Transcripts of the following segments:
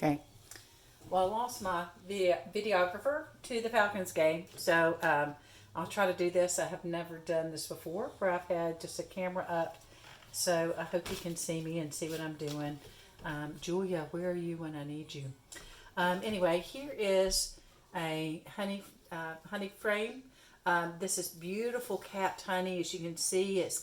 Okay. Well, I lost my videographer to the Falcons game, so I'll try to do this. I have never done this before, where I've had just a camera up. So I hope you can see me and see what I'm doing. Julia, where are you when I need you? Anyway, here is a honey frame. This is beautiful capped honey. As you can see, it's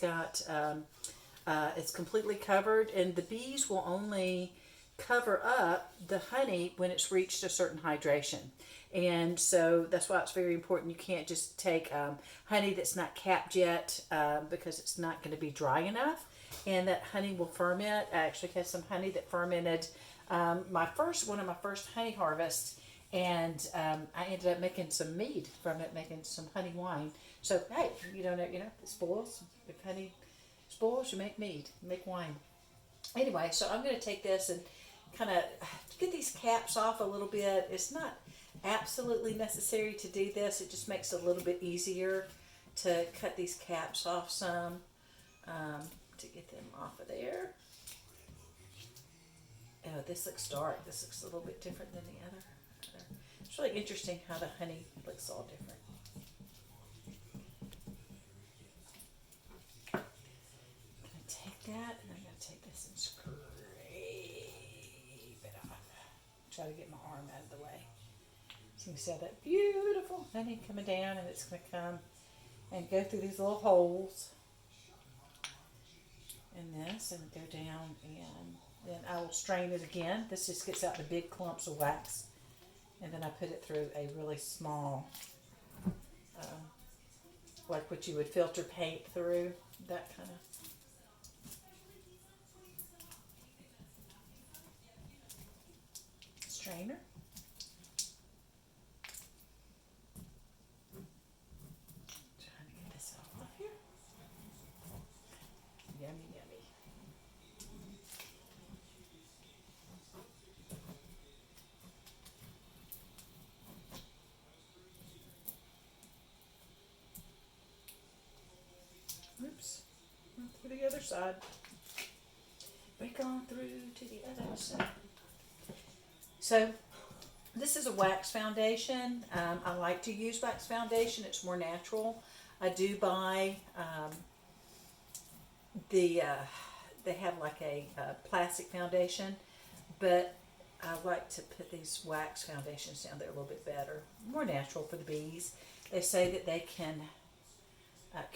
completely covered, and the bees will only cover up the honey when it's reached a certain hydration. And so that's why it's very important. You can't just take honey that's not capped yet because it's not going to be dry enough. And that honey will ferment. I actually had some honey that fermented one of my first honey harvests, and I ended up making some mead from it, making some honey wine. So hey, you don't know, it spoils. If honey spoils, you make mead, you make wine. Anyway, so I'm going to take this and kind of get these caps off a little bit. It's not absolutely necessary to do this. It just makes it a little bit easier to cut these caps off some to get them off of there. Oh, this looks dark. This looks a little bit different than the other. It's really interesting how the honey looks all different. I'm going to take that and I'm going to take this and scrape it off. Try to get my arm out of the way. So you can see how that beautiful honey coming down, and it's going to come and go through these little holes in this and go down, and then I will strain it again. This just gets out the big clumps of wax, and then I put it through a really small, like what you would filter paint through, that kind of. Strainer. Trying to get this all off here. Yummy, yummy. Oops. Through the other side. Break on through to the other side. So this is a wax foundation. I like to use wax foundation. It's more natural. I do buy they have like a plastic foundation, but I like to put these wax foundations down there a little bit better, more natural for the bees. They say that they can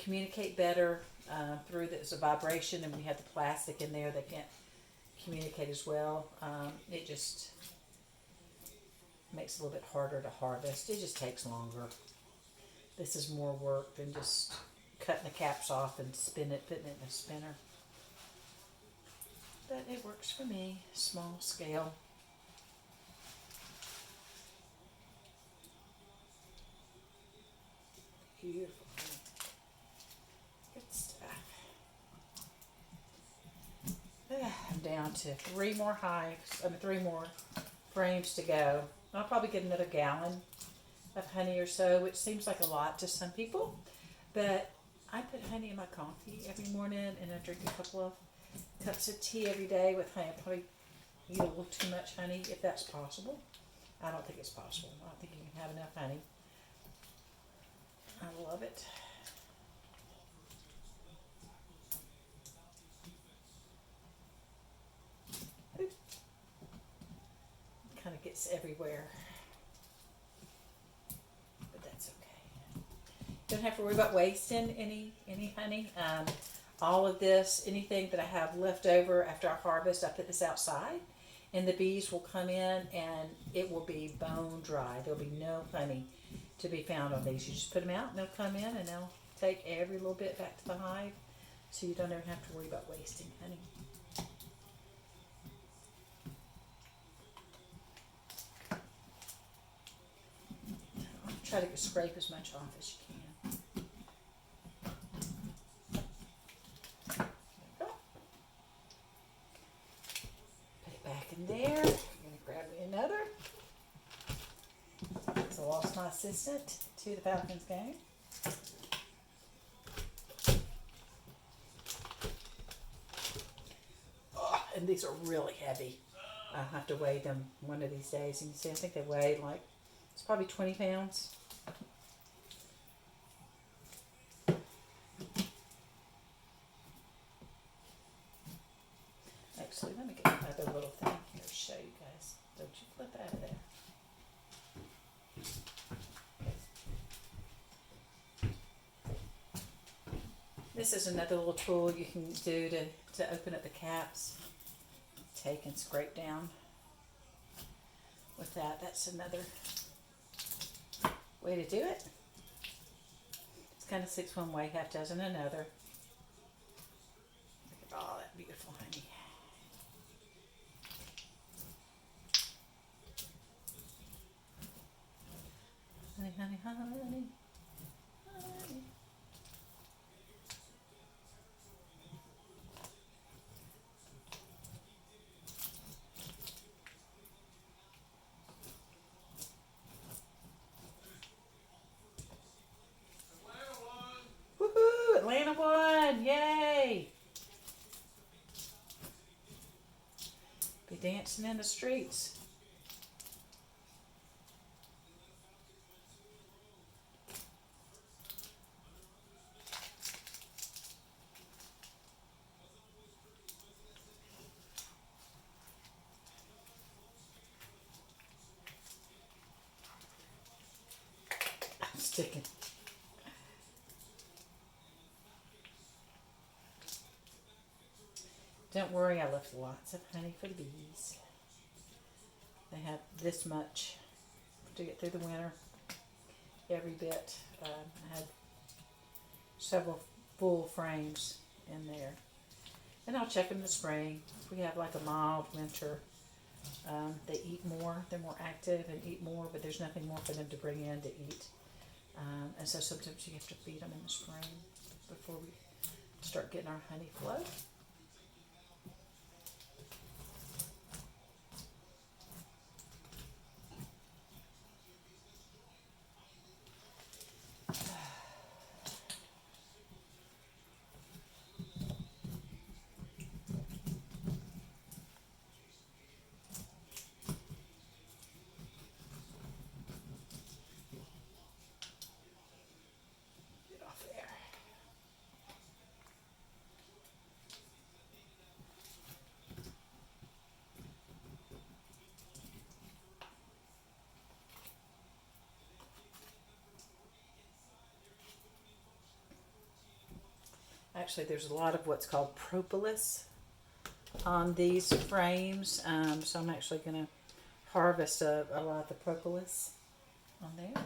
communicate better through there's a vibration, and we have the plastic in there. They can't communicate as well. It just makes it a little bit harder to harvest. It just takes longer. This is more work than just cutting the caps off and putting it in a spinner. But it works for me, small scale. Beautiful. Good stuff. I'm down to three more frames to go. I'll probably get another gallon of honey or so, which seems like a lot to some people, but I put honey in my coffee every morning, and I drink a couple of cups of tea every day with honey. I probably eat a little too much honey, if that's possible. I don't think it's possible. I don't think you can have enough honey. I love it. Kind of gets everywhere, but that's okay. Don't have to worry about wasting any honey. All of this, anything that I have left over after I harvest, I put this outside, and the bees will come in, and it will be bone dry. There'll be no honey to be found on these. You just put them out, and they'll come in, and they'll take every little bit back to the hive, so you don't ever have to worry about wasting honey. Try to scrape as much off as you can. There we go. Put it back in there. I'm going to grab me another. So I lost my assistant to the Falcons game. Oh, and these are really heavy. I'll have to weigh them one of these days. And you see, I think they weigh like, it's probably 20 pounds. Actually, let me get another little thing here to show you guys. Don't you flip out of there. This is another little tool you can do to open up the caps. Take and scrape down with that. That's another way to do it. It's kind of 6 one way, half dozen another. Look at all that beautiful honey. Honey, honey, honey, honey. Woohoo! Atlanta won! Yay! Be dancing in the streets. I'm sticking. Don't worry, I left lots of honey for the bees. They have this much to get through the winter. Every bit. I had several full frames in there. And I'll check in the spring. If we have like a mild winter, they eat more. They're more active and eat more, but there's nothing more for them to bring in to eat. And so sometimes you have to feed them in the spring before we start getting our honey flow. Get off there. Actually, there's a lot of what's called propolis on these frames, so I'm actually going to harvest a lot of the propolis on there.